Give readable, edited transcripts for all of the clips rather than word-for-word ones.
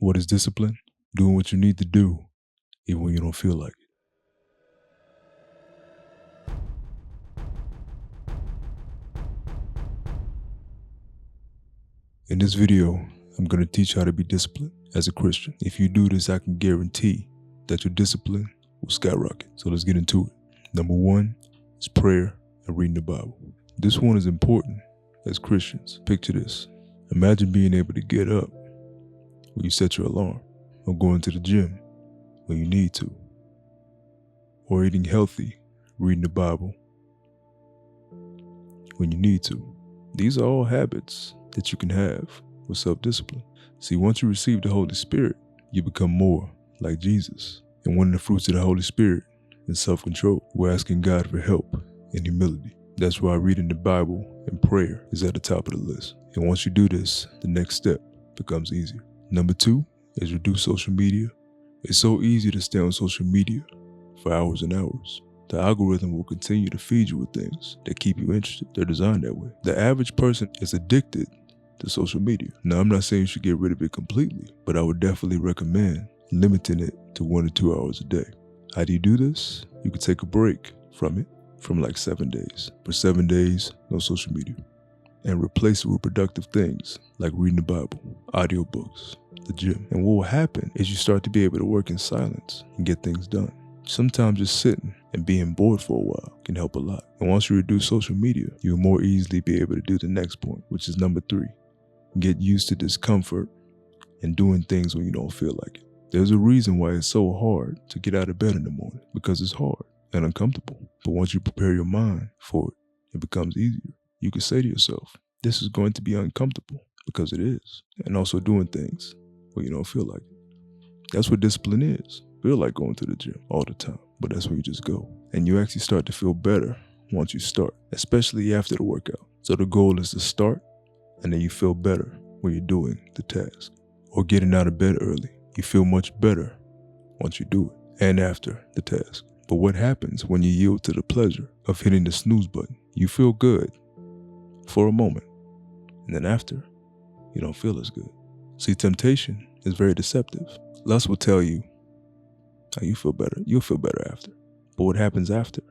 What is discipline? Doing what you need to do, even when you don't feel like it. In this video, I'm going to teach you how to be disciplined as a Christian. If you do this, I can guarantee that your discipline will skyrocket. So let's get into it. Number one is prayer and reading the Bible. This one is important as Christians. Picture this. Imagine being able to get up when you set your alarm, or going to the gym when you need to, or eating healthy, reading the Bible when you need to. These are all habits that you can have with self-discipline. See, once you receive the Holy Spirit, you become more like Jesus. And one of the fruits of the Holy Spirit is self-control. We're asking God for help and humility. That's why reading the Bible and prayer is at the top of the list. And once you do this, the next step becomes easier. Number two is reduce social media. It's so easy to stay on social media for hours and hours. The algorithm will continue to feed you with things that keep you interested. They're designed that way. The average person is addicted to social media. Now, I'm not saying you should get rid of it completely, but I would definitely recommend limiting it to 1 to 2 hours a day. How do you do this? You could take a break from it from like 7 days. For 7 days, no social media. And replace it with productive things like reading the Bible, audiobooks, the gym. And what will happen is you start to be able to work in silence and get things done. Sometimes just sitting and being bored for a while can help a lot. And once you reduce social media, you'll more easily be able to do the next point, which is number 3. Get used to discomfort and doing things when you don't feel like it. There's a reason why it's so hard to get out of bed in the morning, because it's hard and uncomfortable. But once you prepare your mind for it, it becomes easier. You can say to yourself, this is going to be uncomfortable, because it is. And also doing things when you don't feel like it. That's what discipline is. Feel like going to the gym all the time, but that's where you just go. And you actually start to feel better once you start, especially after the workout. So the goal is to start, and then you feel better when you're doing the task. Or getting out of bed early. You feel much better once you do it, and after the task. But what happens when you yield to the pleasure of hitting the snooze button? You feel good for a moment, and then after, you don't feel as good. See, temptation is very deceptive. Lust will tell you how you feel better. You'll feel better after. But what happens after?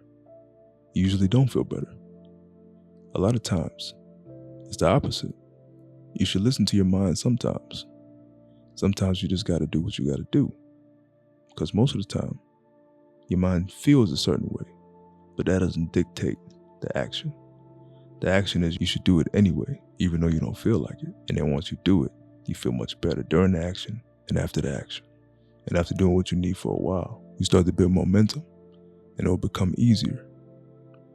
You usually don't feel better. A lot of times, it's the opposite. You should listen to your mind sometimes. Sometimes you just gotta do what you gotta do. Because most of the time, your mind feels a certain way, but that doesn't dictate the action. The action is you should do it anyway, even though you don't feel like it. And then once you do it, you feel much better during the action and after the action. And after doing what you need for a while, you start to build momentum, and it will become easier,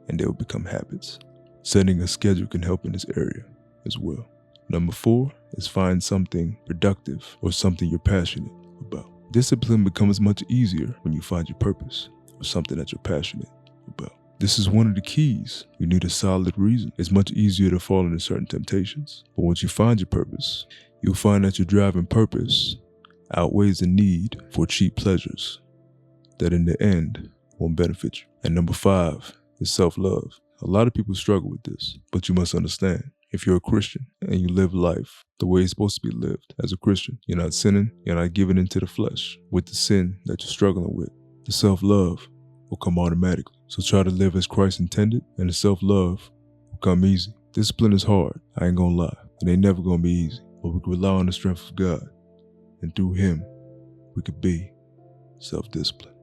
and they will become habits. Setting a schedule can help in this area as well. Number 4 is find something productive or something you're passionate about. Discipline becomes much easier when you find your purpose or something that you're passionate about. This is one of the keys. You need a solid reason. It's much easier to fall into certain temptations. But once you find your purpose, you'll find that your driving purpose outweighs the need for cheap pleasures that in the end won't benefit you. And number 5 is self-love. A lot of people struggle with this, but you must understand, if you're a Christian and you live life the way it's supposed to be lived as a Christian, you're not sinning, you're not giving into the flesh with the sin that you're struggling with, the self-love will come automatically. So try to live as Christ intended, and the self-love will come easy. Discipline is hard, I ain't gonna lie. It ain't never gonna be easy, but we can rely on the strength of God, and through Him, we could be self-disciplined.